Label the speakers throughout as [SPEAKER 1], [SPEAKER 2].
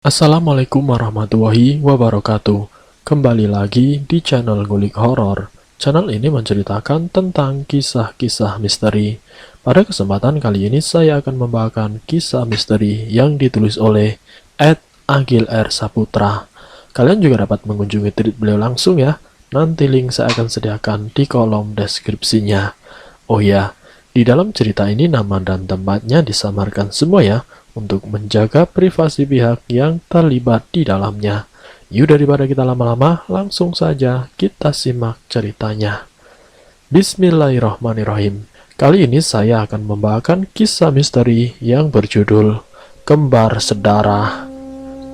[SPEAKER 1] Assalamualaikum warahmatullahi wabarakatuh. Kembali lagi di channel Ngulik Horor. Channel ini menceritakan tentang kisah-kisah misteri. Pada kesempatan kali ini saya akan membawakan kisah misteri yang ditulis oleh Agil R. Saputra. Kalian juga dapat mengunjungi tweet beliau langsung ya. Nanti link saya akan sediakan di kolom deskripsinya. Oh ya, di dalam cerita ini nama dan tempatnya disamarkan semua ya, untuk menjaga privasi pihak yang terlibat di dalamnya. Yuk daripada kita lama-lama, langsung saja kita simak ceritanya. Bismillahirrahmanirrahim. Kali ini saya akan membawakan kisah misteri yang berjudul Kembar Sedarah.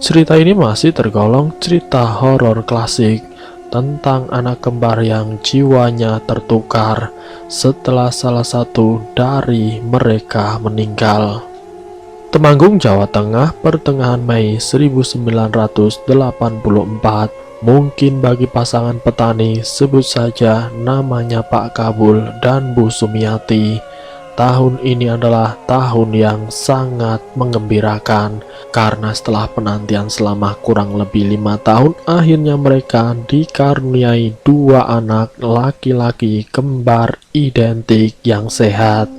[SPEAKER 1] Cerita ini masih tergolong cerita horor klasik tentang anak kembar yang jiwanya tertukar setelah salah satu dari mereka meninggal. Temanggung, Jawa Tengah, pertengahan Mei 1984. Mungkin bagi pasangan petani, sebut saja namanya Pak Kabul dan Bu Sumiati, tahun ini adalah tahun yang sangat menggembirakan, karena setelah penantian selama kurang lebih 5 tahun, akhirnya mereka dikaruniai 2 anak laki-laki kembar identik yang sehat.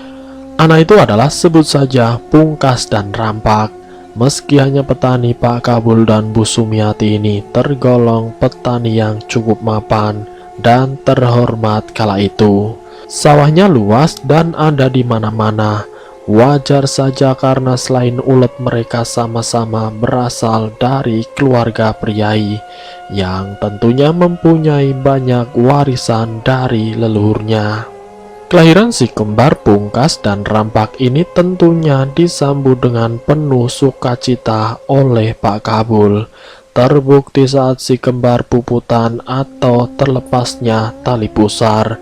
[SPEAKER 1] Anak itu adalah sebut saja Pungkas dan Rampak. Meski hanya petani, Pak Kabul dan Bu Sumiati ini tergolong petani yang cukup mapan dan terhormat kala itu. Sawahnya luas dan ada di mana-mana. Wajar saja karena selain ulet, mereka sama-sama berasal dari keluarga priai yang tentunya mempunyai banyak warisan dari leluhurnya. Kelahiran si kembar Pungkas dan Rampak ini tentunya disambut dengan penuh sukacita oleh Pak Kabul. Terbukti saat si kembar puputan atau terlepasnya tali pusar,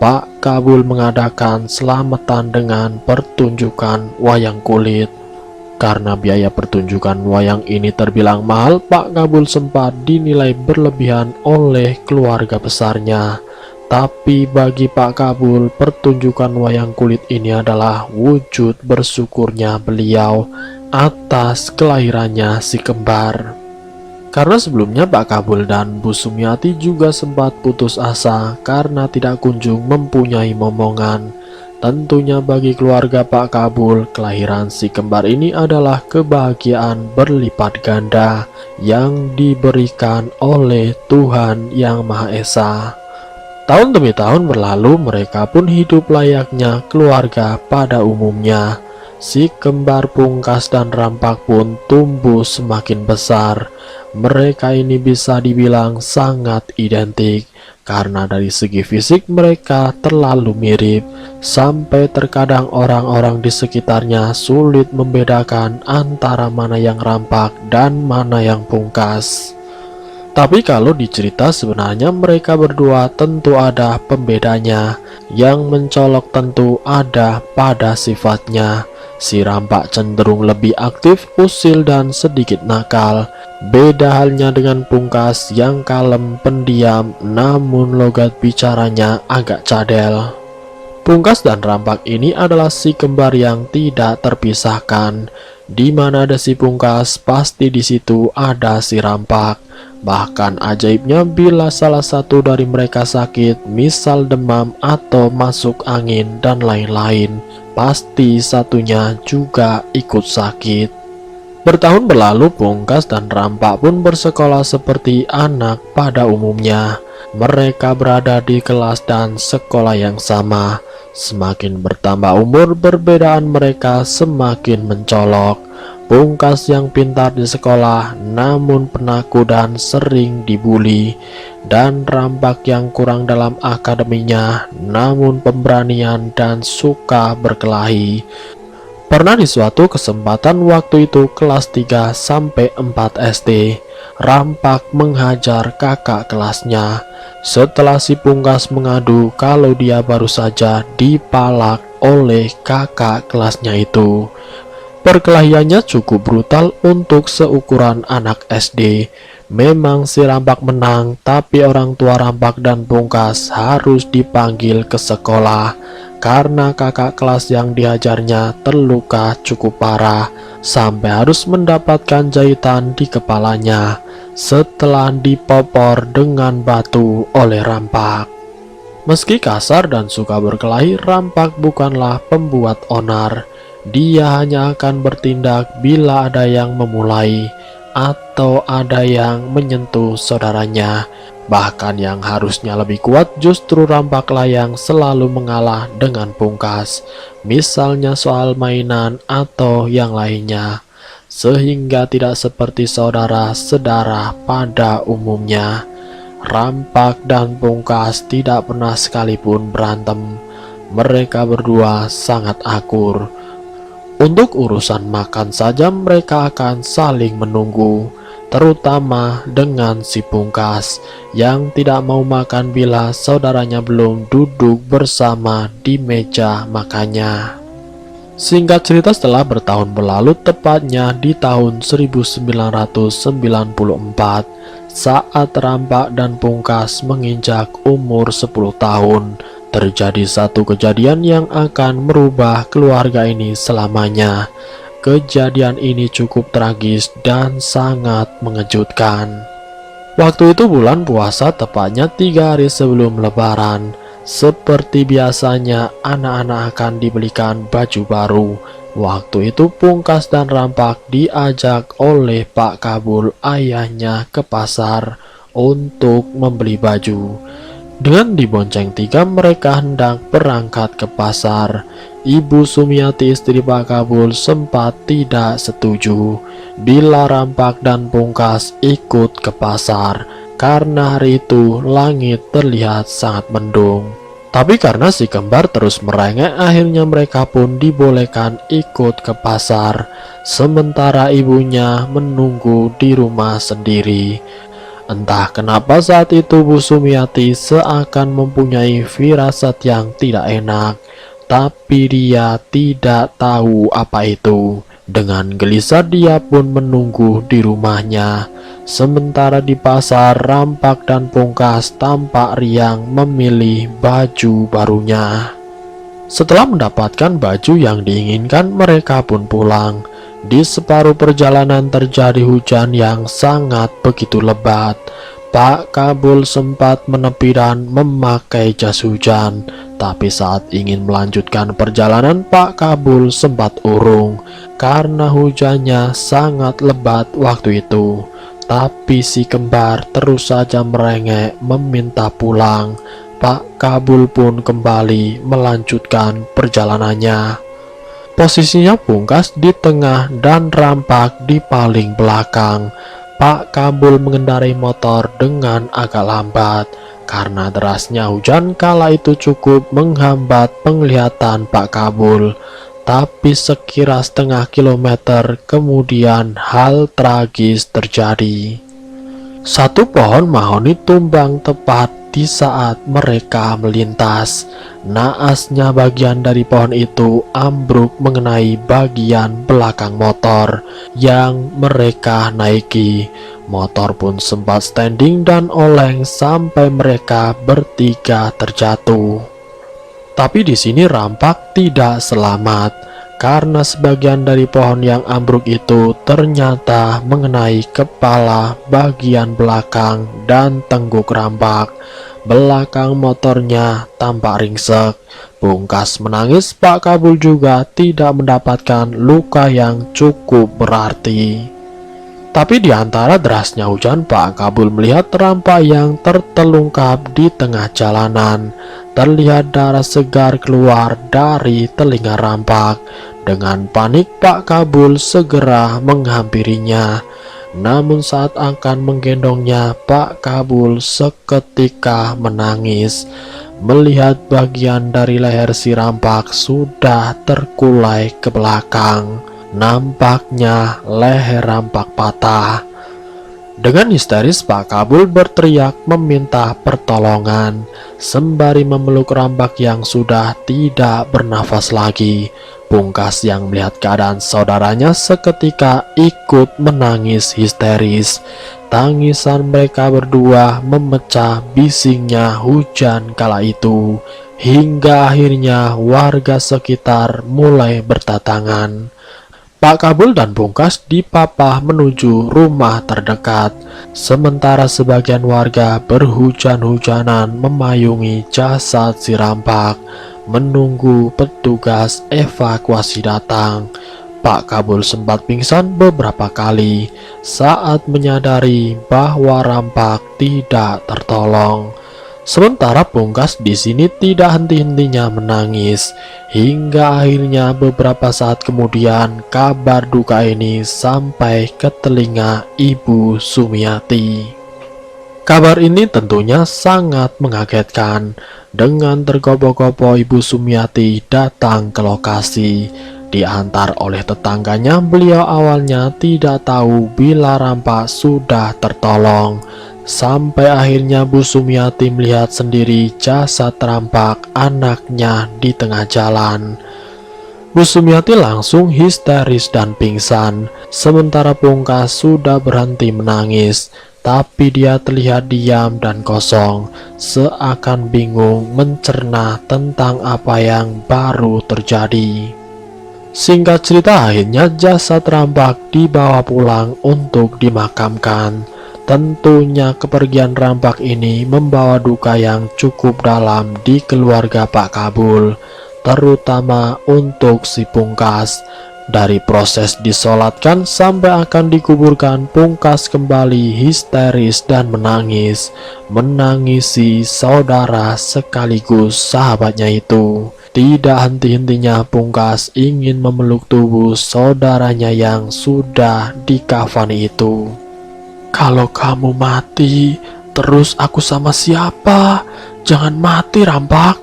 [SPEAKER 1] Pak Kabul mengadakan selamatan dengan pertunjukan wayang kulit. Karena biaya pertunjukan wayang ini terbilang mahal, Pak Kabul sempat dinilai berlebihan oleh keluarga besarnya. Tapi bagi Pak Kabul, pertunjukan wayang kulit ini adalah wujud bersyukurnya beliau atas kelahirannya si kembar. Karena sebelumnya Pak Kabul dan Bu Sumiati juga sempat putus asa karena tidak kunjung mempunyai momongan. Tentunya bagi keluarga Pak Kabul, kelahiran si kembar ini adalah kebahagiaan berlipat ganda yang diberikan oleh Tuhan Yang Maha Esa. Tahun demi tahun berlalu, mereka pun hidup layaknya keluarga pada umumnya. Si kembar Pungkas dan Rampak pun tumbuh semakin besar. Mereka ini bisa dibilang sangat identik, karena dari segi fisik mereka terlalu mirip, sampai terkadang orang-orang di sekitarnya sulit membedakan antara mana yang Rampak dan mana yang Pungkas. Tapi kalau dicerita sebenarnya mereka berdua tentu ada pembedanya. Yang mencolok tentu ada pada sifatnya. Si Rampak cenderung lebih aktif, usil dan sedikit nakal. Beda halnya dengan Pungkas yang kalem, pendiam, namun logat bicaranya agak cadel. Pungkas dan Rampak ini adalah si kembar yang tidak terpisahkan. Di mana ada si Pungkas, pasti di situ ada si Rampak. Bahkan ajaibnya, bila salah satu dari mereka sakit, misal demam atau masuk angin dan lain-lain, pasti satunya juga ikut sakit. Bertahun berlalu, Pungkas dan Rampak pun bersekolah seperti anak pada umumnya. Mereka berada di kelas dan sekolah yang sama. Semakin bertambah umur, perbedaan mereka semakin mencolok. Pungkas yang pintar di sekolah namun penakut dan sering dibully, dan Rampak yang kurang dalam akademinya namun pemberanian dan suka berkelahi. Pernah di suatu kesempatan waktu itu kelas 3 sampai 4 SD, Rampak menghajar kakak kelasnya. Setelah si Pungkas mengadu kalau dia baru saja dipalak oleh kakak kelasnya itu. Perkelahiannya cukup brutal untuk seukuran anak SD. Memang si Rampak menang, tapi orang tua Rampak dan Pungkas harus dipanggil ke sekolah karena kakak kelas yang dihajarnya terluka cukup parah sampai harus mendapatkan jahitan di kepalanya setelah dipopor dengan batu oleh Rampak. Meski kasar dan suka berkelahi, Rampak bukanlah pembuat onar. Dia hanya akan bertindak bila ada yang memulai atau ada yang menyentuh saudaranya. Bahkan yang harusnya lebih kuat justru Rampaklah yang selalu mengalah dengan Pungkas, misalnya soal mainan atau yang lainnya. Sehingga tidak seperti saudara-saudara pada umumnya, Rampak dan Pungkas tidak pernah sekalipun berantem. Mereka berdua sangat akur. Untuk urusan makan saja mereka akan saling menunggu, terutama dengan si Pungkas yang tidak mau makan bila saudaranya belum duduk bersama di meja makannya. Singkat cerita, setelah bertahun berlalu, tepatnya di tahun 1994, saat Rampak dan Pungkas menginjak umur 10 tahun, terjadi satu kejadian yang akan merubah keluarga ini selamanya. Kejadian ini cukup tragis dan sangat mengejutkan. Waktu itu bulan puasa, tepatnya 3 hari sebelum Lebaran. Seperti biasanya, anak-anak akan dibelikan baju baru. Waktu itu Pungkas dan Rampak diajak oleh Pak Kabul, ayahnya, ke pasar untuk membeli baju. Dengan dibonceng 3, mereka hendak berangkat ke pasar. Ibu Sumiati, istri Pak Kabul, sempat tidak setuju bila Rampak dan Pungkas ikut ke pasar, karena hari itu langit terlihat sangat mendung. Tapi karena si kembar terus merengek, akhirnya mereka pun dibolehkan ikut ke pasar, sementara ibunya menunggu di rumah sendiri. Entah kenapa saat itu Bu Sumiati seakan mempunyai firasat yang tidak enak, tapi dia tidak tahu apa itu. Dengan gelisah dia pun menunggu di rumahnya. Sementara di pasar, Rampak dan Pungkas tampak riang memilih baju barunya. Setelah mendapatkan baju yang diinginkan, mereka pun pulang. Di separuh perjalanan terjadi hujan yang sangat begitu lebat. Pak Kabul sempat menepi dan memakai jas hujan. Tapi saat ingin melanjutkan perjalanan, Pak Kabul sempat urung karena hujannya sangat lebat waktu itu. Tapi si kembar terus saja merengek meminta pulang. Pak Kabul pun kembali melanjutkan perjalanannya. Posisinya Pungkas di tengah dan Rampak di paling belakang. Pak Kabul mengendarai motor dengan agak lambat karena derasnya hujan kala itu cukup menghambat penglihatan Pak Kabul. Tapi sekira setengah kilometer kemudian hal tragis terjadi. Satu pohon mahoni tumbang tepat di saat mereka melintas. Naasnya bagian dari pohon itu ambruk mengenai bagian belakang motor yang mereka naiki. Motor pun sempat standing dan oleng sampai mereka bertiga terjatuh. Tapi di sini Rampak tidak selamat karena sebagian dari pohon yang ambruk itu ternyata mengenai kepala bagian belakang dan tengguk Rampak. Belakang motornya tampak ringsek. Pungkas menangis, Pak Kabul juga tidak mendapatkan luka yang cukup berarti. Tapi di antara derasnya hujan, Pak Kabul melihat Rampak yang tertelungkap di tengah jalanan. Terlihat darah segar keluar dari telinga Rampak. Dengan panik, Pak Kabul segera menghampirinya. Namun saat akan menggendongnya, Pak Kabul seketika menangis melihat bagian dari leher si Rampak sudah terkulai ke belakang. Nampaknya leher Rampak patah. Dengan histeris, Pak Kabul berteriak meminta pertolongan sembari memeluk Rampak yang sudah tidak bernafas lagi. Pungkas yang melihat keadaan saudaranya seketika ikut menangis histeris. Tangisan mereka berdua memecah bisingnya hujan kala itu. hingga akhirnya warga sekitar mulai berdatangan. Pak Kabul dan Pungkas dipapah menuju rumah terdekat, sementara sebagian warga berhujan-hujanan memayungi jasad si rampak, menunggu petugas evakuasi datang. Pak Kabul sempat pingsan beberapa kali saat menyadari bahwa rampak tidak tertolong. Sementara Pungkas di sini tidak henti-hentinya menangis, hingga akhirnya beberapa saat kemudian kabar duka ini sampai ke telinga Ibu Sumiati. Kabar ini tentunya sangat mengagetkan. Dengan tergopoh-gopoh Ibu Sumiati datang ke lokasi. Diantar oleh tetangganya, beliau awalnya tidak tahu bila rampak sudah tertolong. Sampai akhirnya Bu Sumiati melihat sendiri jasad rampak anaknya di tengah jalan. Bu Sumiati langsung histeris dan pingsan, sementara Pungkas sudah berhenti menangis, tapi dia terlihat diam dan kosong, seakan bingung mencerna tentang apa yang baru terjadi. Singkat cerita, akhirnya jasad rampak dibawa pulang untuk dimakamkan. Tentunya kepergian rampak ini membawa duka yang cukup dalam di keluarga Pak Kabul, terutama untuk si Pungkas. Dari proses disolatkan sampai akan dikuburkan, Pungkas kembali histeris dan menangisi saudara sekaligus sahabatnya itu. Tidak henti-hentinya Pungkas ingin memeluk tubuh saudaranya yang sudah dikafani itu. "Kalau kamu mati, terus aku sama siapa? Jangan mati, rampak."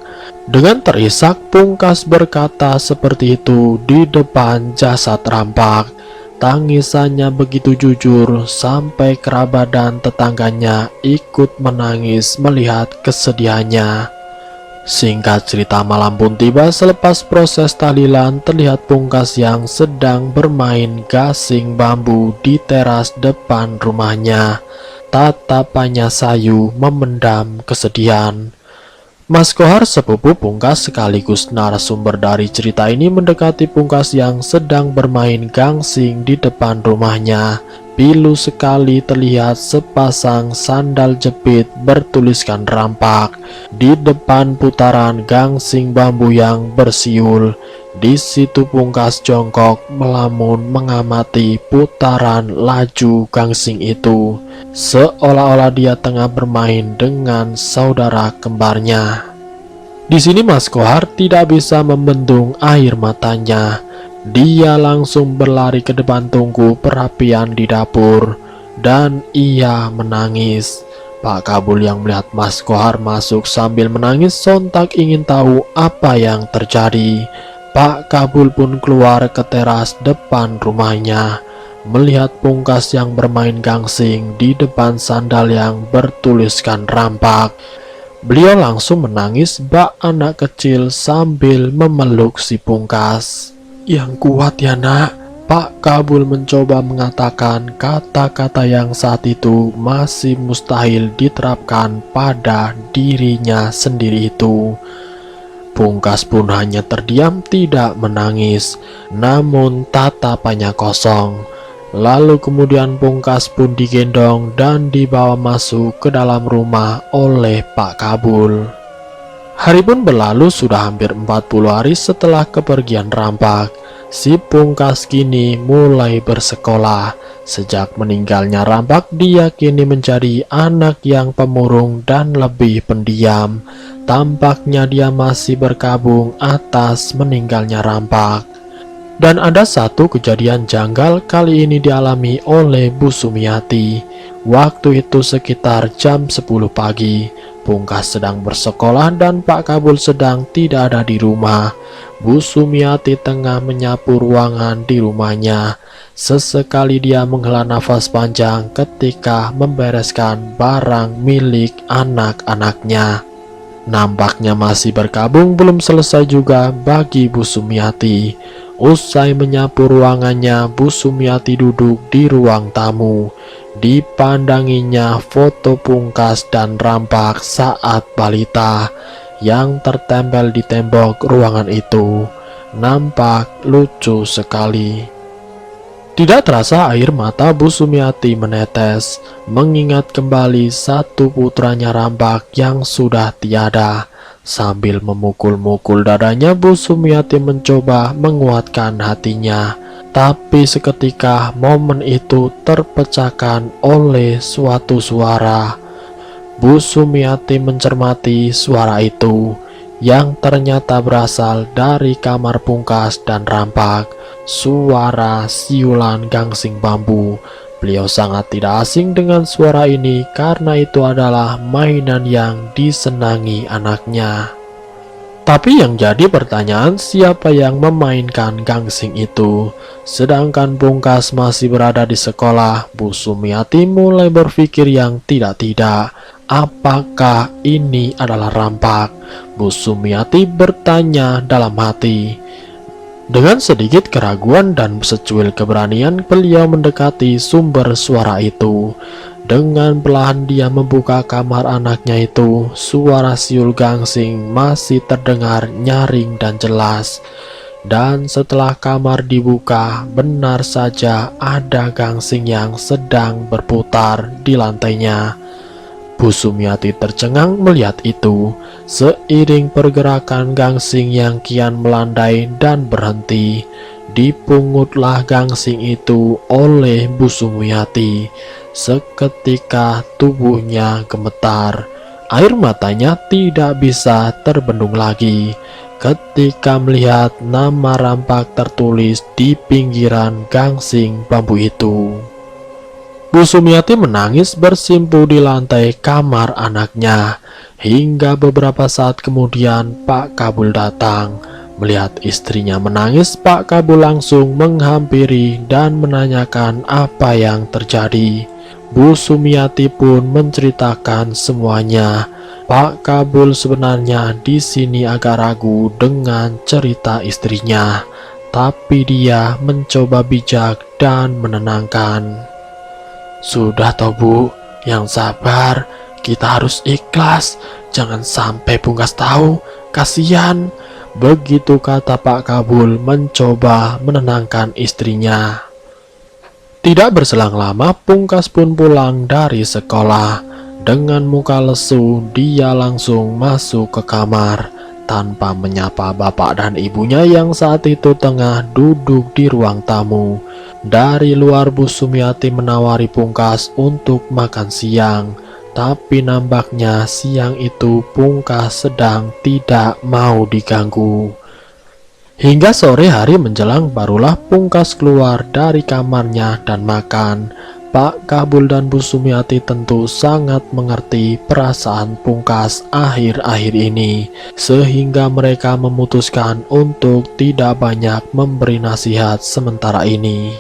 [SPEAKER 1] Dengan terisak, Pungkas berkata seperti itu di depan jasad rampak. Tangisannya begitu jujur sampai kerabat dan tetangganya ikut menangis melihat kesedihannya. Singkat cerita, malam pun tiba. Selepas proses tahlilan, terlihat Pungkas yang sedang bermain gasing bambu di teras depan rumahnya. Tatapannya sayu memendam kesedihan. Mas Kohar, sepupu Pungkas sekaligus narasumber dari cerita ini, mendekati Pungkas yang sedang bermain gangsing di depan rumahnya. Pilu sekali terlihat sepasang sandal jepit bertuliskan rampak di depan putaran gangsing bambu yang bersiul. Di situ Pungkas jongkok melamun mengamati putaran laju gangsing itu, seolah-olah dia tengah bermain dengan saudara kembarnya. Di sini Mas Kohar tidak bisa membendung air matanya. Dia langsung berlari ke depan tungku perapian di dapur dan ia menangis. Pak Kabul yang melihat Mas Kohar masuk sambil menangis sontak ingin tahu apa yang terjadi. Pak Kabul pun keluar ke teras depan rumahnya, melihat Pungkas yang bermain gangsing di depan sandal yang bertuliskan rampak. Beliau langsung menangis bak anak kecil sambil memeluk si Pungkas. "Yang kuat ya nak." Pak Kabul mencoba mengatakan kata-kata yang saat itu masih mustahil diterapkan pada dirinya sendiri itu. Pungkas pun hanya terdiam, tidak menangis, namun tatapannya kosong. Lalu kemudian Pungkas pun digendong dan dibawa masuk ke dalam rumah oleh Pak Kabul. Hari pun berlalu, sudah hampir 40 hari setelah kepergian rampak. Si Pungkas kini mulai bersekolah. Sejak meninggalnya rampak, dia kini menjadi anak yang pemurung dan lebih pendiam. Tampaknya dia masih berkabung atas meninggalnya rampak. Dan ada satu kejadian janggal kali ini dialami oleh Bu Sumiati. Waktu itu sekitar jam 10 pagi. Pungkas sedang bersekolah dan Pak Kabul sedang tidak ada di rumah. Bu Sumiati tengah menyapu ruangan di rumahnya. Sesekali dia menghela nafas panjang ketika membereskan barang milik anak-anaknya. Nampaknya masih berkabung belum selesai juga bagi Bu Sumiati. Usai menyapu ruangannya, Bu Sumiati duduk di ruang tamu. Dipandanginya foto Pungkas dan rampak saat balita. yang tertempel di tembok ruangan itu nampak lucu sekali. Tidak terasa air mata Bu Sumiati menetes, mengingat kembali satu putranya Rambak yang sudah tiada. Sambil memukul-mukul dadanya, Bu Sumiati mencoba menguatkan hatinya. Tapi seketika momen itu terpecahkan oleh suatu suara. Bu Sumiati mencermati suara itu, yang ternyata berasal dari kamar Pungkas dan Rambak. Suara siulan gangsing bambu. Beliau sangat tidak asing dengan suara ini karena itu adalah mainan yang disenangi anaknya. Tapi yang jadi pertanyaan, siapa yang memainkan gangsing itu? Sedangkan Pungkas masih berada di sekolah, Bu Sumiati mulai berpikir yang tidak-tidak. Apakah ini adalah Rambak? Bu Sumiati bertanya dalam hati. Dengan sedikit keraguan dan secuil keberanian, beliau mendekati sumber suara itu. Dengan perlahan dia membuka kamar anaknya itu. Suara siul gangsing masih terdengar nyaring dan jelas. Dan setelah kamar dibuka, benar saja ada gangsing yang sedang berputar di lantainya. Bu Sumiati tercengang melihat itu. Seiring pergerakan gangsing yang kian melandai dan berhenti, dipungutlah gangsing itu oleh Bu Sumiati. Seketika tubuhnya gemetar. Air matanya tidak bisa terbendung lagi ketika melihat nama Rambak tertulis di pinggiran gangsing bambu itu. Bu Sumiati menangis bersimpuh di lantai kamar anaknya. Hingga beberapa saat kemudian Pak Kabul datang. Melihat istrinya menangis, Pak Kabul langsung menghampiri dan menanyakan apa yang terjadi. Bu Sumiati pun menceritakan semuanya. Pak Kabul sebenarnya di sini agak ragu dengan cerita istrinya, tapi dia mencoba bijak dan menenangkan. Sudah toh Bu, yang sabar, kita harus ikhlas, jangan sampai Pungkas tahu, kasihan. Begitu kata Pak Kabul mencoba menenangkan istrinya. Tidak berselang lama, Pungkas pun pulang dari sekolah. Dengan muka lesu, dia langsung masuk ke kamar tanpa menyapa bapak dan ibunya yang saat itu tengah duduk di ruang tamu. Dari luar Bu Sumiati menawari Pungkas untuk makan siang, tapi nampaknya siang itu Pungkas sedang tidak mau diganggu. Hingga sore hari menjelang barulah Pungkas keluar dari kamarnya dan makan. Pak Kabul dan Bu Sumiati tentu sangat mengerti perasaan Pungkas akhir-akhir ini, sehingga mereka memutuskan untuk tidak banyak memberi nasihat sementara ini.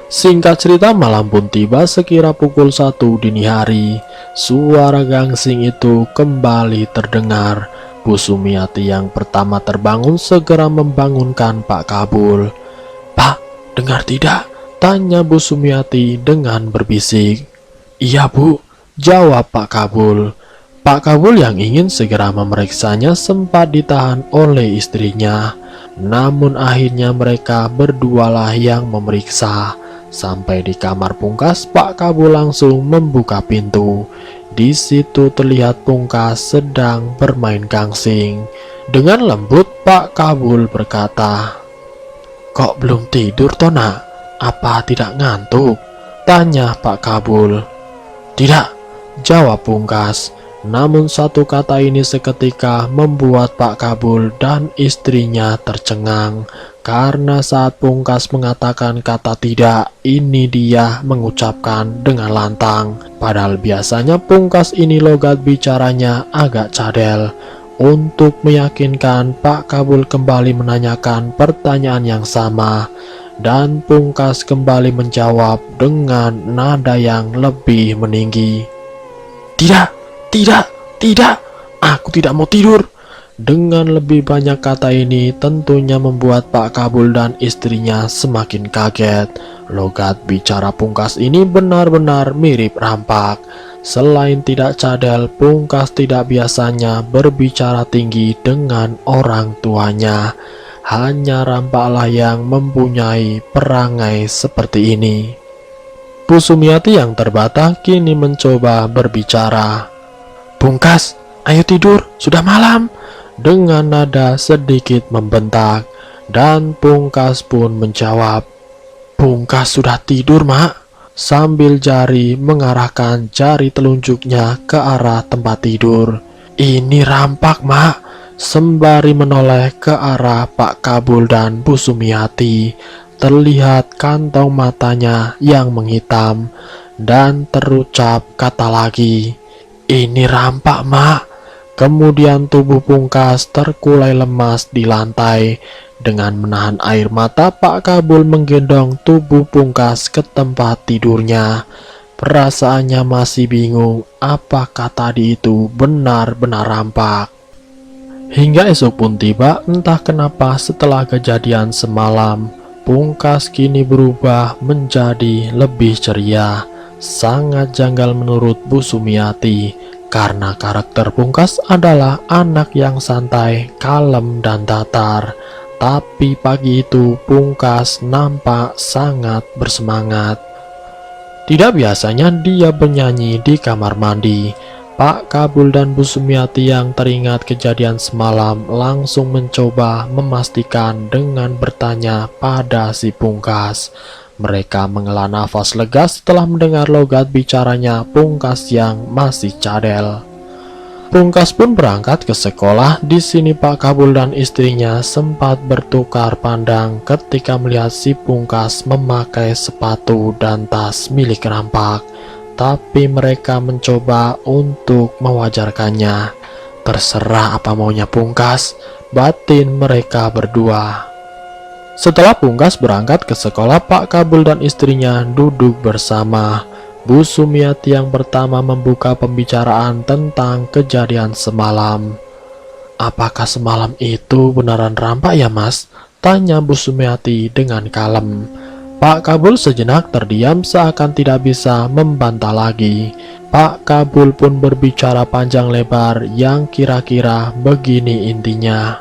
[SPEAKER 1] Singkat cerita, malam pun tiba. Sekira pukul 1 dini hari, suara gangsing itu kembali terdengar. Bu Sumiati yang pertama terbangun segera membangunkan Pak Kabul. "Pak, dengar tidak?" tanya Bu Sumiati dengan berbisik. "Iya Bu," jawab Pak Kabul. Pak Kabul yang ingin segera memeriksanya sempat ditahan oleh istrinya. Namun akhirnya mereka berdualah yang memeriksa. Sampai di kamar Pungkas, Pak Kabul langsung membuka pintu. Di situ terlihat Pungkas sedang bermain gangsing. Dengan lembut Pak Kabul berkata, "Kok belum tidur toh nak? Apa tidak ngantuk?" tanya Pak Kabul. "Tidak," jawab Pungkas. Namun satu kata ini seketika membuat Pak Kabul dan istrinya tercengang. Karena saat Pungkas mengatakan kata tidak, ini dia mengucapkan dengan lantang. Padahal biasanya Pungkas ini logat bicaranya agak cadel. Untuk meyakinkan, Pak Kabul kembali menanyakan pertanyaan yang sama. Dan Pungkas kembali menjawab dengan nada yang lebih meninggi. Tidak, aku tidak mau tidur." Dengan lebih banyak kata ini tentunya membuat Pak Kabul dan istrinya semakin kaget. Logat bicara Pungkas ini benar-benar mirip Rampak. Selain tidak cadel, Pungkas tidak biasanya berbicara tinggi dengan orang tuanya. Hanya Rampaklah yang mempunyai perangai seperti ini. Bu Sumiati yang terbata kini mencoba berbicara. "Pungkas, ayo tidur, sudah malam," dengan nada sedikit membentak. Dan Pungkas pun menjawab, "Pungkas sudah tidur, Mak," sambil jari mengarahkan jari telunjuknya ke arah tempat tidur. "Ini Rampak, Mak," sembari menoleh ke arah Pak Kabul dan Bu Sumiati. Terlihat kantong matanya yang menghitam dan terucap kata lagi, "Ini Rampak, Mak." Kemudian tubuh Pungkas terkulai lemas di lantai. Dengan menahan air mata, Pak Kabul menggendong tubuh Pungkas ke tempat tidurnya. Perasaannya masih bingung apakah tadi itu benar-benar Rampak. Hingga esok pun tiba, entah kenapa setelah kejadian semalam, Pungkas kini berubah menjadi lebih ceria. Sangat janggal menurut Bu Sumiati, karena karakter Pungkas adalah anak yang santai, kalem, dan datar. Tapi pagi itu Pungkas nampak sangat bersemangat. Tidak biasanya dia bernyanyi di kamar mandi. Pak Kabul dan Bu Sumiati yang teringat kejadian semalam langsung mencoba memastikan dengan bertanya pada si Pungkas. Mereka menghela nafas lega setelah mendengar logat bicaranya Pungkas yang masih cadel. Pungkas pun berangkat ke sekolah. Di sini Pak Kabul dan istrinya sempat bertukar pandang ketika melihat si Pungkas memakai sepatu dan tas milik Rampak. Tapi mereka mencoba untuk mewajarkannya. Terserah apa maunya Pungkas, batin mereka berdua. Setelah Pungkas berangkat ke sekolah, Pak Kabul dan istrinya duduk bersama. Bu Sumiati yang pertama membuka pembicaraan tentang kejadian semalam. "Apakah semalam itu beneran Rampak ya, Mas?" tanya Bu Sumiati dengan kalem. Pak Kabul sejenak terdiam seakan tidak bisa membantah lagi. Pak Kabul pun berbicara panjang lebar yang kira-kira begini intinya.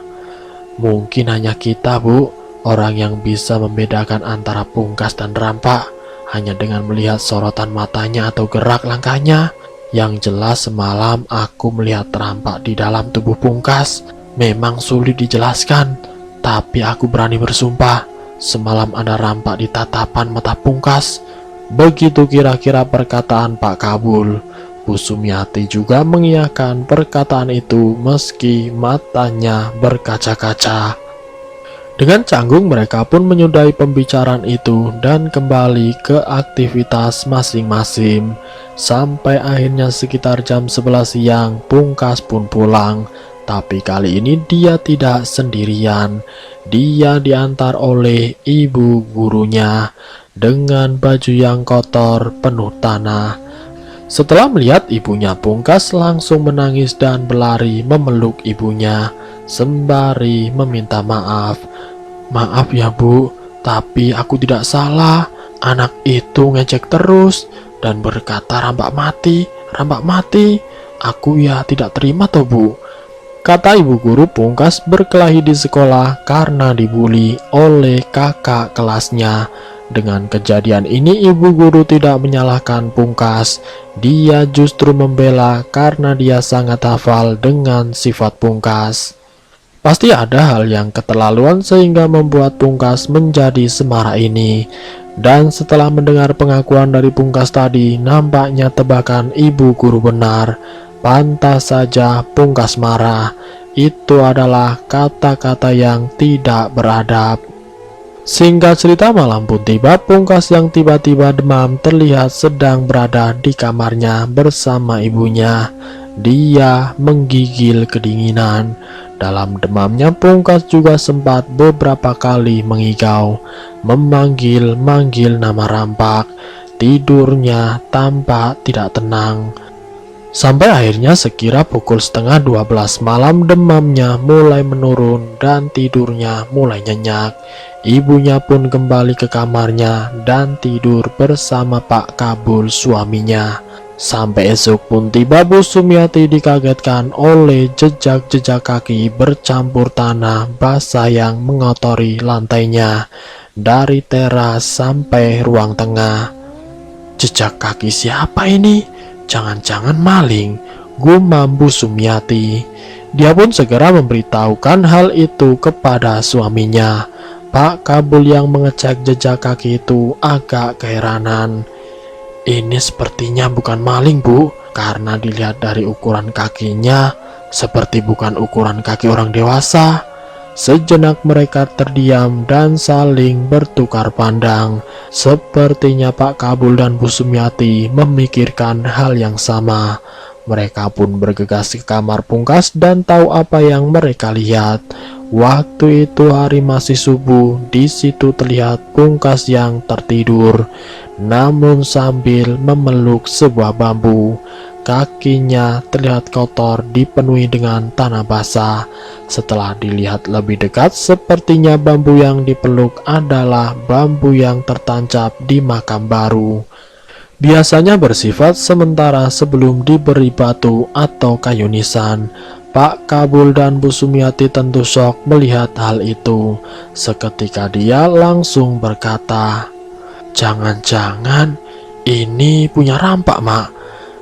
[SPEAKER 1] "Mungkin hanya kita, Bu, orang yang bisa membedakan antara Pungkas dan Rampak hanya dengan melihat sorotan matanya atau gerak langkahnya. Yang jelas semalam aku melihat Rampak di dalam tubuh Pungkas. Memang sulit dijelaskan, tapi aku berani bersumpah semalam ada Rampak di tatapan mata Pungkas." Begitu kira-kira perkataan Pak Kabul. Bu Sumiati juga mengiyakan perkataan itu meski matanya berkaca-kaca. Dengan canggung mereka pun menyudahi pembicaraan itu dan kembali ke aktivitas masing-masing. Sampai akhirnya sekitar jam 11 siang Pungkas pun pulang. Tapi kali ini dia tidak sendirian. Dia diantar oleh ibu gurunya dengan baju yang kotor penuh tanah. Setelah melihat ibunya, Pungkas langsung menangis dan berlari memeluk ibunya sembari meminta maaf. "Maaf ya, Bu, tapi aku tidak salah. Anak itu ngecek terus dan berkata Rampak mati, Rampak mati. Aku ya tidak terima toh, Bu," kata ibu guru. Pungkas berkelahi di sekolah karena dibully oleh kakak kelasnya. Dengan kejadian ini ibu guru tidak menyalahkan Pungkas. Dia justru membela karena dia sangat hafal dengan sifat Pungkas. Pasti ada hal yang keterlaluan sehingga membuat Pungkas menjadi semarak ini. Dan setelah mendengar pengakuan dari Pungkas tadi, nampaknya tebakan ibu guru benar. Pantas saja Pungkas marah. Itu adalah kata-kata yang tidak beradab. Singkat cerita, malam pun tiba. Pungkas yang tiba-tiba demam terlihat sedang berada di kamarnya bersama ibunya. Dia menggigil kedinginan. Dalam demamnya Pungkas juga sempat beberapa kali mengigau, memanggil-manggil nama Rampak. Tidurnya tampak tidak tenang. Sampai akhirnya sekira pukul setengah 12 malam demamnya mulai menurun dan tidurnya mulai nyenyak. Ibunya pun kembali ke kamarnya dan tidur bersama Pak Kabul suaminya. Sampai esok pun tiba, Bu Sumiati dikagetkan oleh jejak-jejak kaki bercampur tanah basah yang mengotori lantainya dari teras sampai ruang tengah. Jejak kaki siapa ini? Jangan-jangan maling, gumam Bu Sumiati. Dia pun segera memberitahukan hal itu kepada suaminya. Pak Kabul yang mengecek jejak kaki itu agak keheranan. Ini sepertinya bukan maling, Bu, karena dilihat dari ukuran kakinya seperti bukan ukuran kaki orang dewasa. Sejenak mereka terdiam dan saling bertukar pandang. Sepertinya Pak Kabul dan Bu Sumiati memikirkan hal yang sama. Mereka pun bergegas ke kamar Pungkas dan tahu apa yang mereka lihat. Waktu itu hari masih subuh. Di situ terlihat Pungkas yang tertidur, namun sambil memeluk sebuah bambu. Kakinya terlihat kotor, dipenuhi dengan tanah basah. Setelah dilihat lebih dekat, sepertinya bambu yang dipeluk adalah bambu yang tertancap di makam baru. Biasanya bersifat sementara sebelum diberi batu atau kayu nisan. Pak Kabul dan Bu Sumiati tentu syok melihat hal itu. Seketika dia langsung berkata, "Jangan-jangan ini punya rampak, Mak."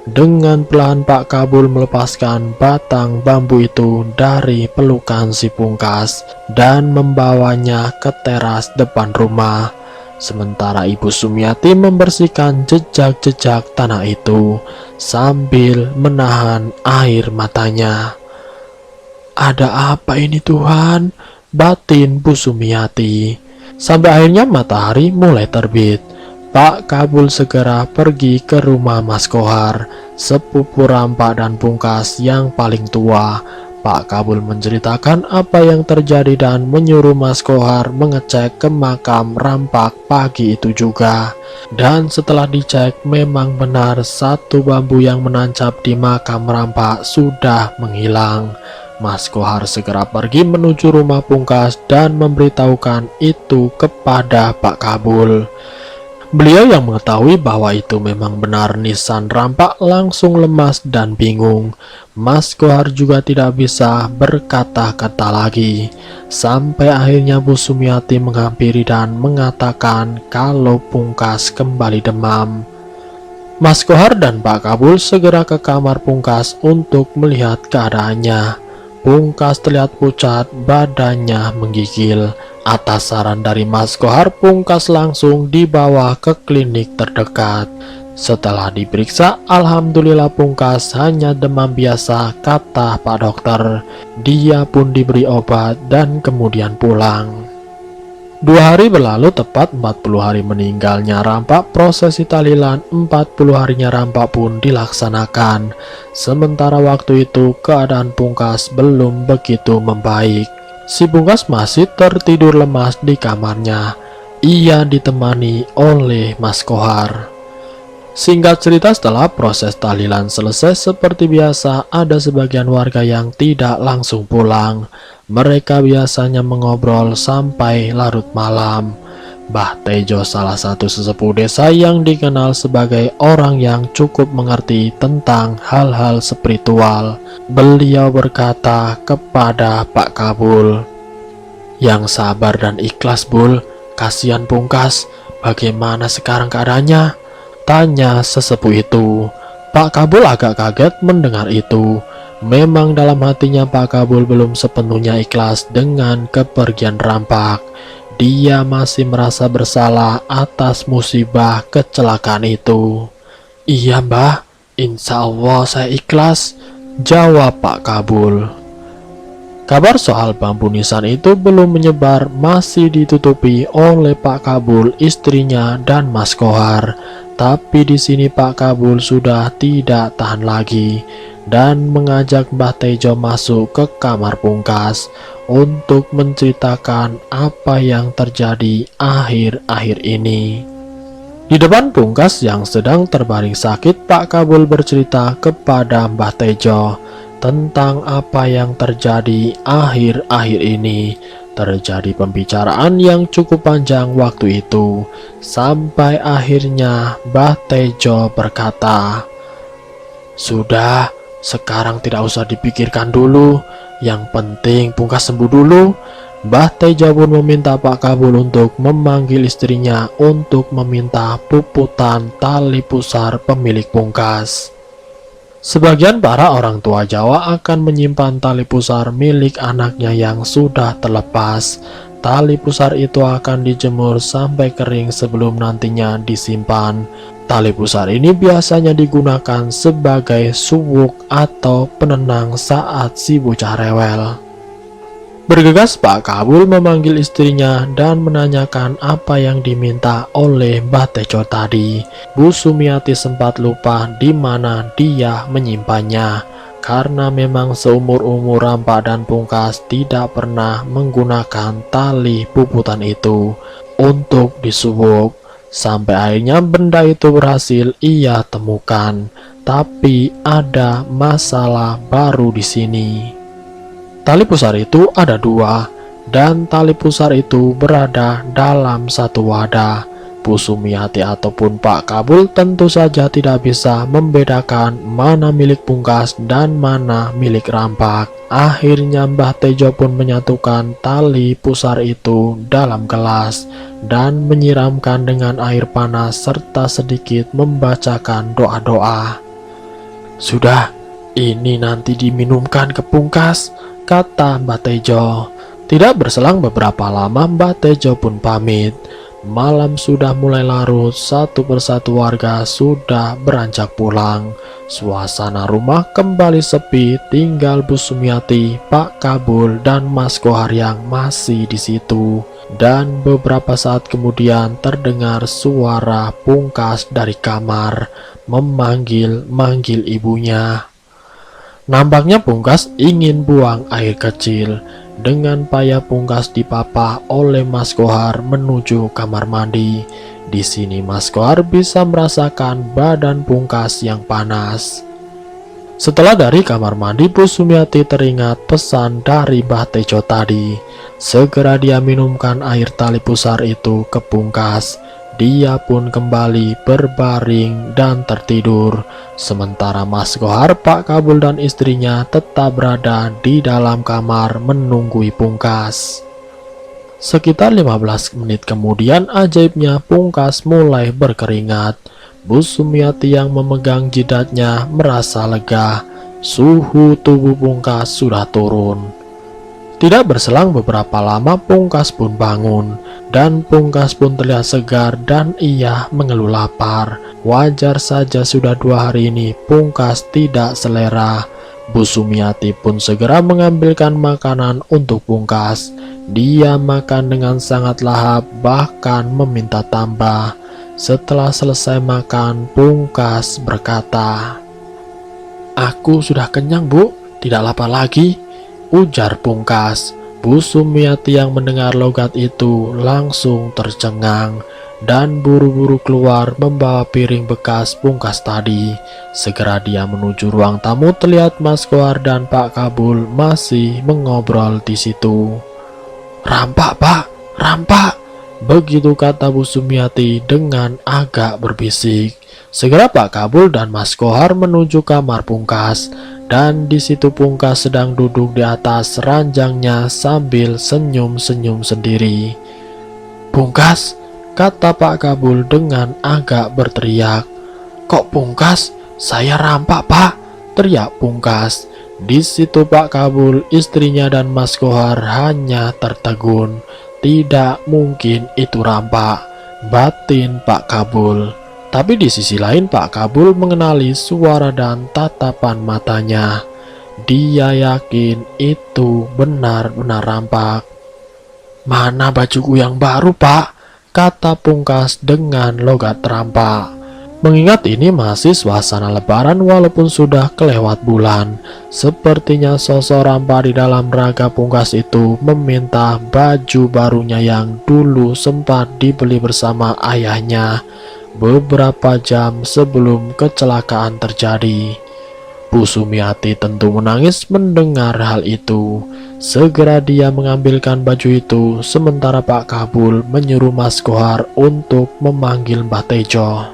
[SPEAKER 1] Dengan pelan Pak Kabul melepaskan batang bambu itu dari pelukan si Pungkas dan membawanya ke teras depan rumah. Sementara Ibu Sumiati membersihkan jejak-jejak tanah itu sambil menahan air matanya. "Ada apa ini, Tuhan?" batin Bu Sumiati. Sampai akhirnya matahari mulai terbit. Pak Kabul segera pergi ke rumah Mas Kohar, sepupu Rampak dan Pungkas yang paling tua. Pak Kabul menceritakan apa yang terjadi dan menyuruh Mas Kohar mengecek ke makam Rampak pagi itu juga. Dan setelah dicek, memang benar satu bambu yang menancap di makam Rampak sudah menghilang. Mas Kohar segera pergi menuju rumah Pungkas dan memberitahukan itu kepada Pak Kabul. Beliau yang mengetahui bahwa itu memang benar nisan Rampak langsung lemas dan bingung. Mas Kohar juga tidak bisa berkata-kata lagi. Sampai akhirnya Bu Sumiati menghampiri dan mengatakan kalau Pungkas kembali demam. Mas Kohar dan Pak Kabul segera ke kamar Pungkas untuk melihat keadaannya. Pungkas terlihat pucat, badannya menggigil. Atas saran dari Mas Kohar, Pungkas langsung dibawa ke klinik terdekat. Setelah diperiksa, alhamdulillah Pungkas hanya demam biasa, kata Pak Dokter. Dia pun diberi obat dan kemudian pulang. 2 hari berlalu, tepat 40 hari meninggalnya Rampak. Prosesi tahlilan 40 harinya Rampak pun dilaksanakan. Sementara waktu itu keadaan Pungkas belum begitu membaik. Si Pungkas masih tertidur lemas di kamarnya. Ia ditemani oleh Mas Kohar. Singkat cerita, setelah proses tahlilan selesai seperti biasa, ada sebagian warga yang tidak langsung pulang. Mereka biasanya mengobrol sampai larut malam. Mbah Tejo, salah satu sesepuh desa yang dikenal sebagai orang yang cukup mengerti tentang hal-hal spiritual. Beliau berkata kepada Pak Kabul, "Yang sabar dan ikhlas, Bul. Kasihan Pungkas, bagaimana sekarang keadaannya?" tanya sesepuh itu. Pak Kabul agak kaget mendengar itu. Memang dalam hatinya Pak Kabul belum sepenuhnya ikhlas dengan kepergian Rampak. Dia masih merasa bersalah atas musibah kecelakaan itu. "Iya, Mbah, insya Allah saya ikhlas," jawab Pak Kabul. Kabar soal bambu nisan itu belum menyebar, masih ditutupi oleh Pak Kabul, istrinya, dan Mas Kohar. Tapi di sini Pak Kabul sudah tidak tahan lagi dan mengajak Mbah Tejo masuk ke kamar Pungkas untuk menceritakan apa yang terjadi akhir-akhir ini. Di depan Pungkas yang sedang terbaring sakit, Pak Kabul bercerita kepada Mbah Tejo tentang apa yang terjadi akhir-akhir ini. Terjadi pembicaraan yang cukup panjang waktu itu, sampai akhirnya Mbah Tejo berkata, "Sudah, sekarang tidak usah dipikirkan dulu. Yang penting Pungkas sembuh dulu." Mbah Tejo pun meminta Pak Kabul untuk memanggil istrinya untuk meminta puputan tali pusar pemilik Pungkas. Sebagian para orang tua Jawa akan menyimpan tali pusar milik anaknya yang sudah terlepas. Tali pusar itu akan dijemur sampai kering sebelum nantinya disimpan. Tali pusar ini biasanya digunakan sebagai suwuk atau penenang saat si bocah rewel. Bergegas Pak Kabul memanggil istrinya dan menanyakan apa yang diminta oleh Mbah Tejo tadi. Bu Sumiati sempat lupa di mana dia menyimpannya, karena memang seumur-umur Rampak dan Pungkas tidak pernah menggunakan tali puputan itu untuk disuwuk. Sampai akhirnya benda itu berhasil ia temukan, tapi ada masalah baru di sini. Tali pusar itu ada dua, dan tali pusar itu berada dalam satu wadah. Bu Sumiati ataupun Pak Kabul tentu saja tidak bisa membedakan mana milik Pungkas dan mana milik Rampak. Akhirnya Mbah Tejo pun menyatukan tali pusar itu dalam gelas dan menyiramkan dengan air panas serta sedikit membacakan doa-doa. "Sudah, ini nanti diminumkan ke Pungkas," kata Mbah Tejo. Tidak berselang beberapa lama Mbah Tejo pun pamit. Malam sudah mulai larut, satu persatu warga sudah beranjak pulang. Suasana rumah kembali sepi, tinggal Bu Sumiati, Pak Kabul, dan Mas Kohar yang masih di situ. Dan beberapa saat kemudian terdengar suara Pungkas dari kamar memanggil-manggil ibunya. Nampaknya Pungkas ingin buang air kecil. Dengan payah Pungkas dipapah oleh Mas Kohar menuju kamar mandi. Di sini Mas Kohar bisa merasakan badan Pungkas yang panas. Setelah dari kamar mandi, Bu Sumiati teringat pesan dari Mbah Tejo tadi. Segera dia minumkan air tali pusar itu ke Pungkas. Dia pun kembali berbaring dan tertidur. Sementara Mas Kohar, Pak Kabul, dan istrinya tetap berada di dalam kamar menunggui Pungkas. Sekitar 15 menit kemudian, ajaibnya Pungkas mulai berkeringat. Bu Sumiati yang memegang jidatnya merasa lega. Suhu tubuh Pungkas sudah turun. Tidak berselang beberapa lama Pungkas pun bangun. Dan Pungkas pun terlihat segar dan ia mengeluh lapar. Wajar saja sudah 2 hari ini Pungkas tidak selera. Bu Sumiati pun segera mengambilkan makanan untuk Pungkas. Dia makan dengan sangat lahap, bahkan meminta tambah. Setelah selesai makan, Pungkas berkata, "Aku sudah kenyang, Bu, tidak lapar lagi," ujar Pungkas. Bu Sumiati yang mendengar logat itu langsung tercengang dan buru-buru keluar membawa piring bekas Pungkas tadi. Segera dia menuju ruang tamu, terlihat Mas Kohar dan Pak Kabul masih mengobrol di situ. "Rampak, Pak, rampak," begitu kata Bu Sumiati dengan agak berbisik. Segera Pak Kabul dan Mas Kohar menuju kamar Pungkas. Dan di situ Pungkas sedang duduk di atas ranjangnya sambil senyum-senyum sendiri. "Pungkas," kata Pak Kabul dengan agak berteriak. "Kok Pungkas? Saya rampak, Pak," teriak Pungkas. Di situ Pak Kabul, istrinya, dan Mas Kohar hanya tertegun. Tidak mungkin itu rampak, batin Pak Kabul. Tapi di sisi lain Pak Kabul mengenali suara dan tatapan matanya. Dia yakin itu benar-benar rampak. "Mana bajuku yang baru, Pak?" kata Pungkas dengan logat rampak. Mengingat ini masih suasana lebaran walaupun sudah kelewat bulan. Sepertinya sosok rampak di dalam raga Pungkas itu meminta baju barunya yang dulu sempat dibeli bersama ayahnya. beberapa jam sebelum kecelakaan terjadi. Bu Sumiati tentu menangis mendengar hal itu. Segera dia mengambilkan baju itu, sementara Pak Kabul menyuruh Mas Kohar untuk memanggil Mbah Tejo.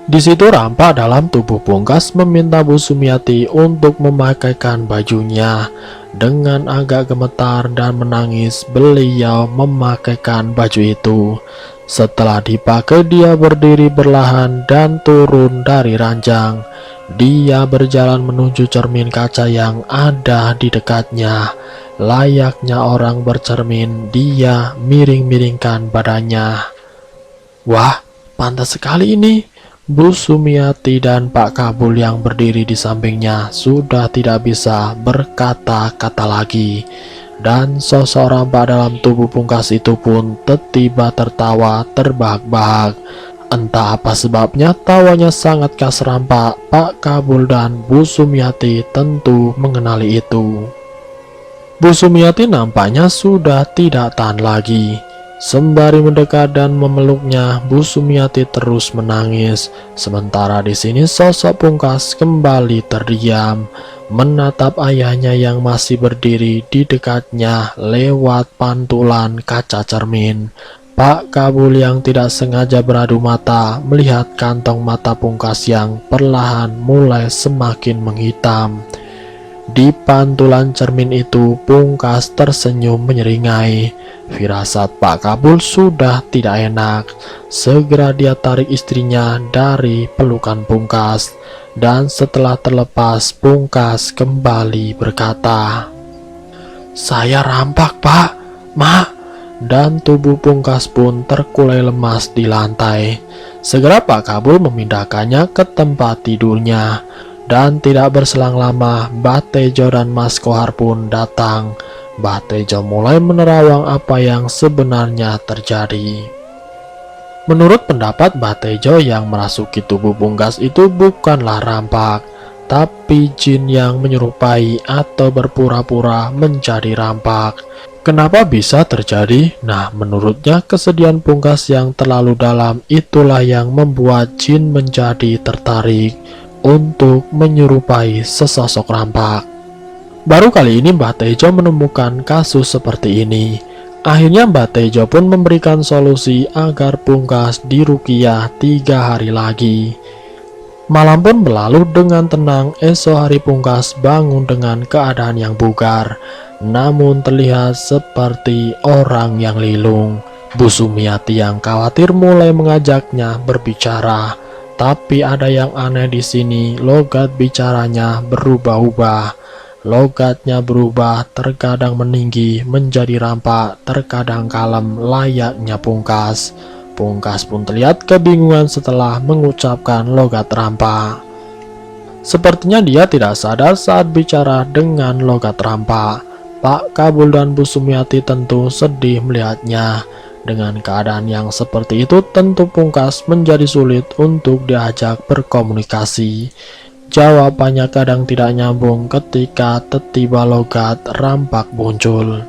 [SPEAKER 1] Di situ Rampa dalam tubuh Pungkas meminta Bu Sumiati untuk memakaikan bajunya. Dengan agak gemetar dan menangis, beliau memakaikan baju itu. Setelah dipakai, dia berdiri berlahan dan turun dari ranjang. Dia berjalan menuju cermin kaca yang ada di dekatnya. Layaknya orang bercermin, dia miring-miringkan badannya. Wah, pantas sekali ini. Bu Sumiati dan Pak Kabul yang berdiri di sampingnya sudah tidak bisa berkata-kata lagi. Dan sosok Rampa dalam tubuh Pungkas itu pun tiba tertawa terbahak-bahak. Entah apa sebabnya tawanya sangat khas Rampa. Pak Kabul dan Bu Sumiati tentu mengenali itu. Bu Sumiati nampaknya sudah tidak tahan lagi. Sembari mendekat dan memeluknya, Bu Sumiati terus menangis. Sementara di sini sosok Pungkas kembali terdiam, menatap ayahnya yang masih berdiri di dekatnya lewat pantulan kaca cermin. Pak Kabul yang tidak sengaja beradu mata melihat kantong mata Pungkas yang perlahan mulai semakin menghitam. Di pantulan cermin itu, Pungkas tersenyum menyeringai. Firasat Pak Kabul sudah tidak enak. Segera dia tarik istrinya dari pelukan Pungkas. Dan setelah terlepas, Pungkas kembali berkata, "Saya rampak, Pak, Ma." Dan tubuh Pungkas pun terkulai lemas di lantai. Segera Pak Kabul memindahkannya ke tempat tidurnya. Dan tidak berselang lama, Mbah Tejo dan Mas Kohar pun datang. Mbah Tejo mulai menerawang apa yang sebenarnya terjadi. Menurut pendapat Mbah Tejo, yang merasuki tubuh Pungkas itu bukanlah rampak, tapi jin yang menyerupai atau berpura-pura menjadi rampak. Kenapa bisa terjadi? Nah, menurutnya kesedihan Pungkas yang terlalu dalam itulah yang membuat jin menjadi tertarik untuk menyerupai sesosok rampak. Baru kali ini Mbah Tejo menemukan kasus seperti ini. Akhirnya Mbah Tejo pun memberikan solusi agar Pungkas diruqyah 3 hari lagi. Malam pun berlalu dengan tenang. Esok hari Pungkas bangun dengan keadaan yang bugar, namun terlihat seperti orang yang linglung. Bu Sumiati yang khawatir mulai mengajaknya berbicara. Tapi ada yang aneh di sini, logat bicaranya berubah-ubah. Logatnya berubah, terkadang meninggi menjadi rampak, terkadang kalem layaknya Pungkas. Pungkas pun terlihat kebingungan setelah mengucapkan logat rampak. Sepertinya dia tidak sadar saat bicara dengan logat rampak. Pak Kabul dan Bu Sumiati tentu sedih melihatnya. Dengan keadaan yang seperti itu, tentu Pungkas menjadi sulit untuk diajak berkomunikasi. Jawabannya kadang tidak nyambung ketika tiba logat rampak muncul.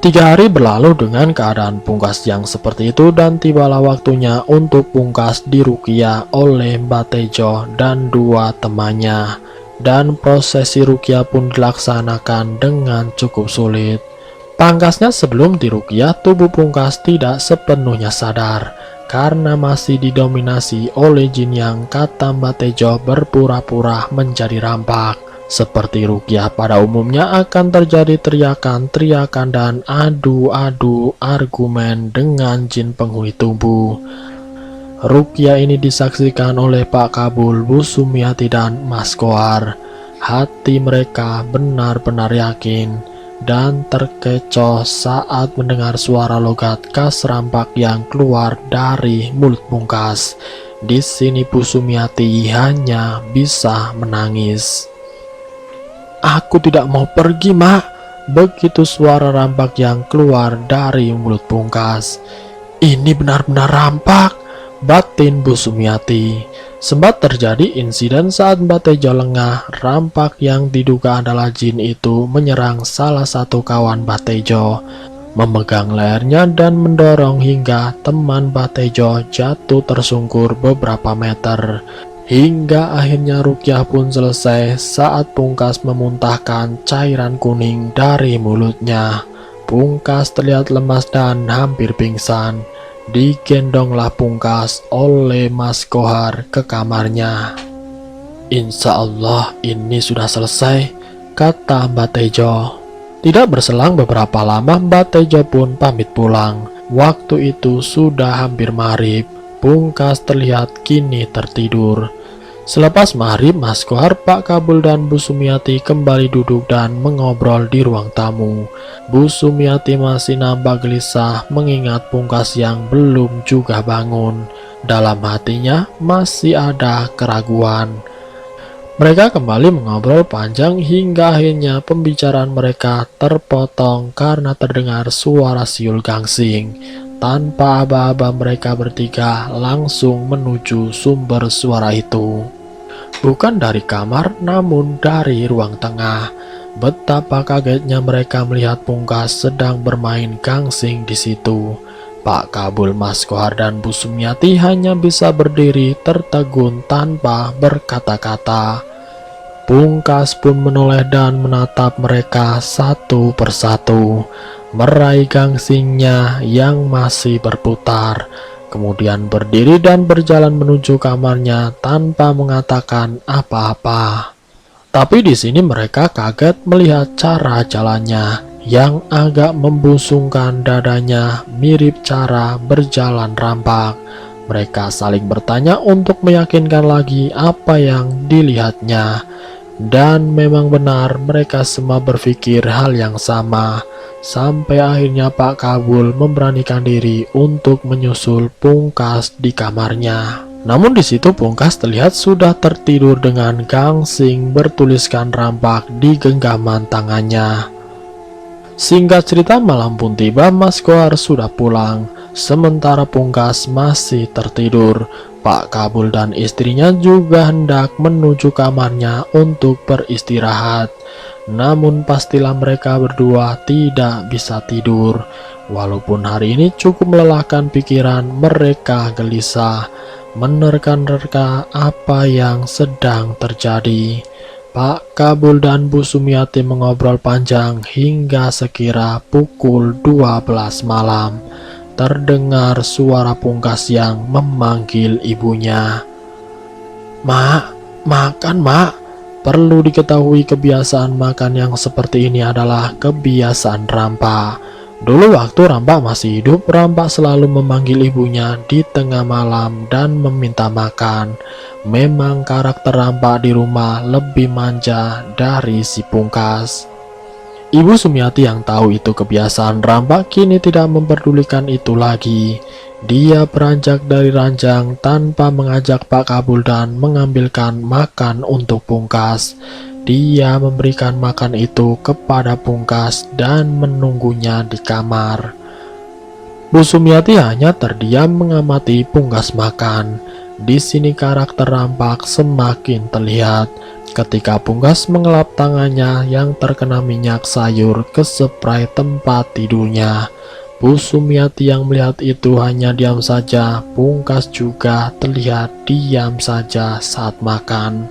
[SPEAKER 1] 3 hari berlalu dengan keadaan Pungkas yang seperti itu, dan tibalah waktunya untuk Pungkas diruqyah oleh Mbah Tejo dan 2 temannya. Dan prosesi ruqyah pun dilaksanakan dengan cukup sulit. Pangkasnya sebelum diruqyah, tubuh Pungkas tidak sepenuhnya sadar karena masih didominasi oleh jin yang kata Mbah Tejo berpura-pura menjadi rampak. Seperti ruqyah pada umumnya akan terjadi teriakan-teriakan dan adu-adu argumen dengan jin penghuni tubuh. Ruqyah ini disaksikan oleh Pak Kabul, Bu Sumiati dan Mas Kohar. Hati mereka benar-benar yakin dan terkecoh saat mendengar suara logat khas rampak yang keluar dari mulut Pungkas. Di sini Bu Sumiati hanya bisa menangis. "Aku tidak mau pergi, Mak." Begitu suara rampak yang keluar dari mulut Pungkas. "Ini benar-benar rampak," batin Bu Sumiati. Sempat terjadi insiden saat Mbah Tejo lengah. Rampak yang diduga adalah jin itu menyerang salah satu kawan Mbah Tejo. memegang lehernya dan mendorong hingga teman Mbah Tejo jatuh tersungkur beberapa meter. Hingga akhirnya rukyah pun selesai saat Pungkas memuntahkan cairan kuning dari mulutnya. Pungkas terlihat lemas dan hampir pingsan. Digendonglah Pungkas oleh Mas Kohar ke kamarnya. "Insya Allah ini sudah selesai," kata Mbah Tejo. Tidak berselang beberapa lama, Mbah Tejo pun pamit pulang. Waktu itu sudah hampir maghrib. Pungkas terlihat kini tertidur. Selepas maghrib, Mas Kohar, Pak Kabul, dan Bu Sumiati kembali duduk dan mengobrol di ruang tamu. Bu Sumiati masih nampak gelisah mengingat Pungkas yang belum juga bangun. Dalam hatinya masih ada keraguan. Mereka kembali mengobrol panjang hingga akhirnya pembicaraan mereka terpotong karena terdengar suara siul gangsing. Tanpa aba-aba mereka bertiga langsung menuju sumber suara itu. Bukan dari kamar, namun dari ruang tengah. Betapa kagetnya mereka melihat Pungkas sedang bermain gangsing di situ. Pak Kabul, Mas Kohar, dan Bu Sumiati hanya bisa berdiri tertegun tanpa berkata-kata. Pungkas pun menoleh dan menatap mereka satu persatu, meraih gangsingnya yang masih berputar, kemudian berdiri dan berjalan menuju kamarnya tanpa mengatakan apa-apa. Tapi di sini mereka kaget melihat cara jalannya yang agak membusungkan dadanya, mirip cara berjalan rampak. Mereka saling bertanya untuk meyakinkan lagi apa yang dilihatnya. Dan memang benar mereka semua berpikir hal yang sama. Sampai akhirnya Pak Kabul memberanikan diri untuk menyusul Pungkas di kamarnya. Namun di situ Pungkas terlihat sudah tertidur dengan gangsing bertuliskan rampak di genggaman tangannya. Singkat cerita, malam pun tiba. Mas Kohar sudah pulang, sementara Pungkas masih tertidur. Pak Kabul dan istrinya juga hendak menuju kamarnya untuk beristirahat. Namun pastilah mereka berdua tidak bisa tidur. Walaupun hari ini cukup melelahkan pikiran, mereka gelisah, menerka-nerka apa yang sedang terjadi. Pak Kabul dan Bu Sumiati mengobrol panjang hingga sekira pukul 12 malam. Terdengar suara Pungkas yang memanggil ibunya. "Mak, makan, Mak." Perlu diketahui kebiasaan makan yang seperti ini adalah kebiasaan Rampa. Dulu waktu Rampa masih hidup, Rampa selalu memanggil ibunya di tengah malam dan meminta makan. Memang karakter Rampa di rumah lebih manja dari si Pungkas. Ibu Sumiati yang tahu itu kebiasaan Rampa kini tidak memperdulikan itu lagi. Dia beranjak dari ranjang tanpa mengajak Pak Kabul dan mengambilkan makan untuk Pungkas. Dia memberikan makan itu kepada Pungkas dan menunggunya di kamar. Bu Sumiati hanya terdiam mengamati Pungkas makan. Di sini karakter Rampak semakin terlihat. Ketika Pungkas mengelap tangannya yang terkena minyak sayur ke spray tempat tidurnya. Bu Sumiati yang melihat itu hanya diam saja. Pungkas juga terlihat diam saja saat makan.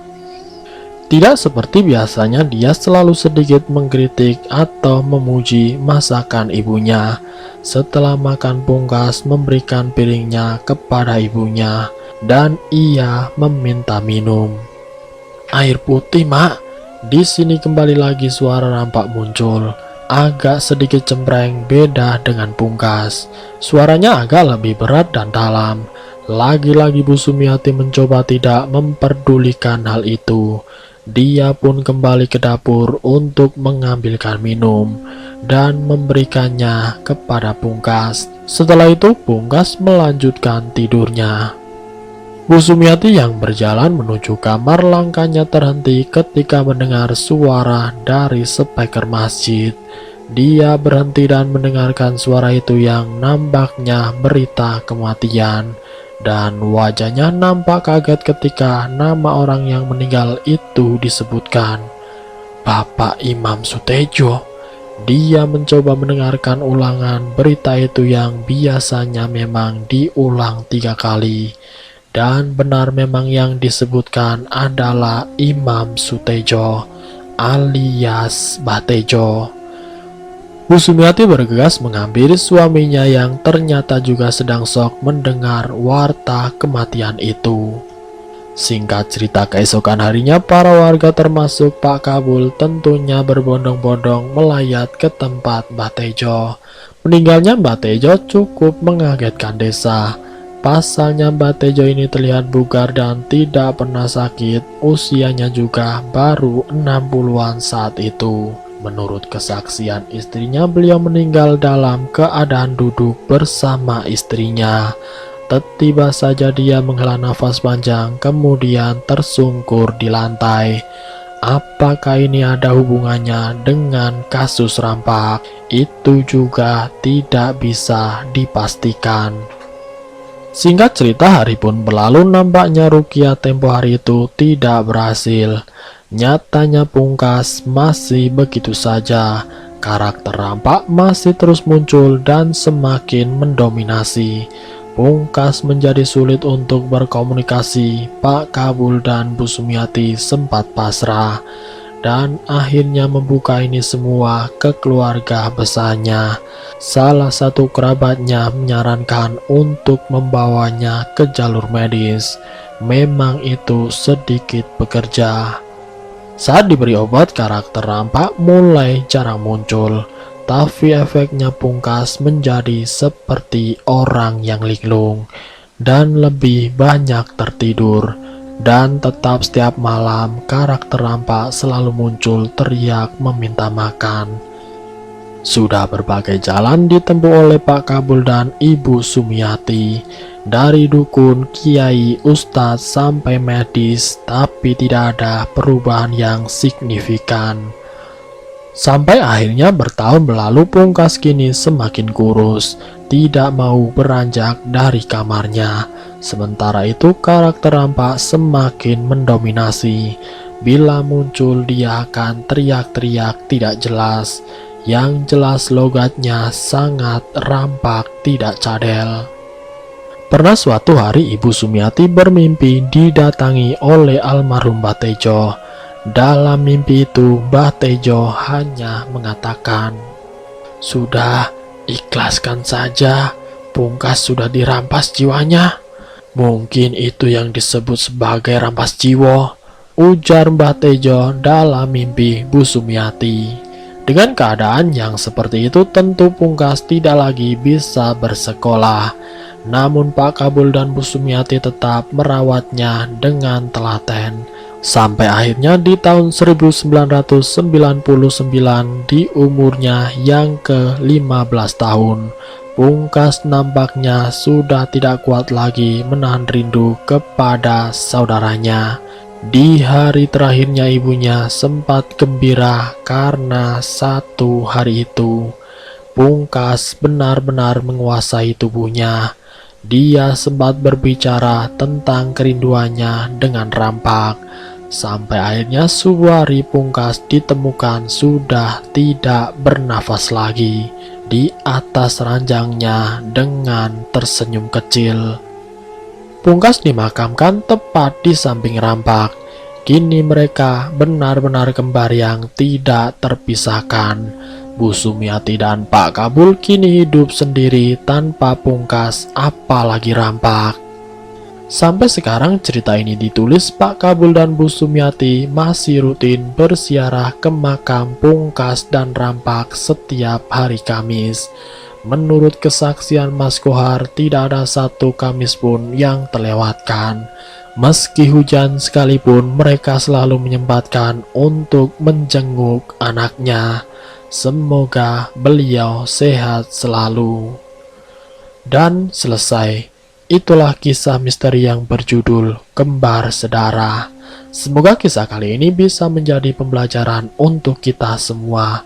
[SPEAKER 1] Tidak seperti biasanya, dia selalu sedikit mengkritik atau memuji masakan ibunya. Setelah makan, Pungkas memberikan piringnya kepada ibunya dan ia meminta minum. "Air putih, Mak." Di sini kembali lagi suara Rampak muncul. Agak sedikit cempreng, beda dengan Pungkas. Suaranya agak lebih berat dan dalam. Lagi-lagi Bu Sumiati mencoba tidak memperdulikan hal itu. Dia pun kembali ke dapur untuk mengambilkan minum dan memberikannya kepada Pungkas. Setelah itu Pungkas melanjutkan tidurnya. Bu Sumiati yang berjalan menuju kamar, langkahnya terhenti ketika mendengar suara dari speaker masjid. Dia berhenti dan mendengarkan suara itu yang nampaknya berita kematian. Dan wajahnya nampak kaget ketika nama orang yang meninggal itu disebutkan. "Bapak Imam Sutejo." Dia mencoba mendengarkan ulangan berita itu yang biasanya memang diulang 3 kali. Dan benar memang yang disebutkan adalah Imam Sutejo alias Mbah Tejo. Bu Sumiati bergegas mengambil suaminya yang ternyata juga sedang shock mendengar warta kematian itu. Singkat cerita, keesokan harinya para warga termasuk Pak Kabul tentunya berbondong-bondong melayat ke tempat Mbah Tejo. Meninggalnya Mbah Tejo cukup mengagetkan desa. Pasalnya Mbah Tejo ini terlihat bugar dan tidak pernah sakit, usianya juga baru 60-an saat itu. Menurut kesaksian istrinya, beliau meninggal dalam keadaan duduk bersama istrinya. Tiba saja dia menghela nafas panjang, kemudian tersungkur di lantai. Apakah ini ada hubungannya dengan kasus rampak? Itu juga tidak bisa dipastikan. Singkat cerita, hari pun berlalu, nampaknya Rukia tempo hari itu tidak berhasil. Nyatanya Pungkas masih begitu saja. Karakter rampak masih terus muncul dan semakin mendominasi. Pungkas menjadi sulit untuk berkomunikasi. Pak Kabul dan Bu Sumiati sempat pasrah dan akhirnya membuka ini semua ke keluarga besarnya. Salah satu kerabatnya menyarankan untuk membawanya ke jalur medis. Memang itu sedikit bekerja. Saat diberi obat, karakter rampak mulai jarang muncul. Tapi efeknya Pungkas menjadi seperti orang yang linglung dan lebih banyak tertidur. Dan tetap setiap malam karakter rampak selalu muncul teriak meminta makan. Sudah berbagai jalan ditempuh oleh Pak Kabul dan Ibu Sumiati, dari dukun, kiai, ustadz sampai medis, tapi tidak ada perubahan yang signifikan. Sampai akhirnya bertahun berlalu, Pungkas kini semakin kurus, tidak mau beranjak dari kamarnya. Sementara itu karakter rampak semakin mendominasi. Bila muncul dia akan teriak-teriak tidak jelas. Yang jelas logatnya sangat rampak, tidak cadel. Pernah suatu hari Ibu Sumiati bermimpi didatangi oleh almarhum Mbah Tejo. Dalam mimpi itu Mbah Tejo hanya mengatakan, "Sudah, ikhlaskan saja, Pungkas sudah dirampas jiwanya." "Mungkin itu yang disebut sebagai rampas jiwa," ujar Mbah Tejo dalam mimpi Bu Sumiati. Dengan keadaan yang seperti itu tentu Pungkas tidak lagi bisa bersekolah. Namun Pak Kabul dan Bu Sumiati tetap merawatnya dengan telaten. Sampai akhirnya di tahun 1999 di umurnya yang ke-15 tahun, Pungkas nampaknya sudah tidak kuat lagi menahan rindu kepada saudaranya. Di hari terakhirnya ibunya sempat gembira karena satu hari itu Pungkas benar-benar menguasai tubuhnya. Dia sempat berbicara tentang kerinduannya dengan rampak. Sampai akhirnya suatu hari Pungkas ditemukan sudah tidak bernafas lagi di atas ranjangnya dengan tersenyum kecil. Pungkas dimakamkan tepat di samping rampak. Kini mereka benar-benar kembar yang tidak terpisahkan. Bu Sumiati dan Pak Kabul kini hidup sendiri tanpa Pungkas apalagi rampak. Sampai sekarang cerita ini ditulis, Pak Kabul dan Bu Sumiati masih rutin berziarah ke makam Pungkas dan rampak setiap hari Kamis. Menurut kesaksian Mas Kohar, tidak ada satu Kamis pun yang terlewatkan. Meski hujan sekalipun, mereka selalu menyempatkan untuk menjenguk anaknya. Semoga beliau sehat selalu. Dan selesai. Itulah kisah misteri yang berjudul Kembar Sedara. Semoga kisah kali ini bisa menjadi pembelajaran untuk kita semua.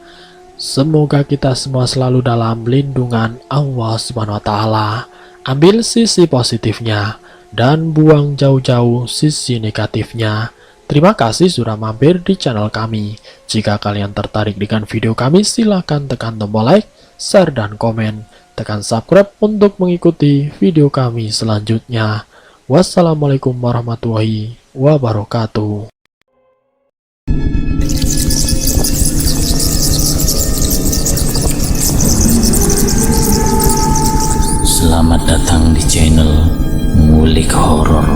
[SPEAKER 1] Semoga kita semua selalu dalam lindungan Allah Subhanahu wa Ta'ala. Ambil sisi positifnya dan buang jauh-jauh sisi negatifnya. Terima kasih sudah mampir di channel kami. Jika kalian tertarik dengan video kami, silahkan tekan tombol like, share, dan komen. Tekan subscribe untuk mengikuti video kami selanjutnya. Wassalamualaikum warahmatullahi wabarakatuh.
[SPEAKER 2] Selamat datang di channel Ngulik Horor.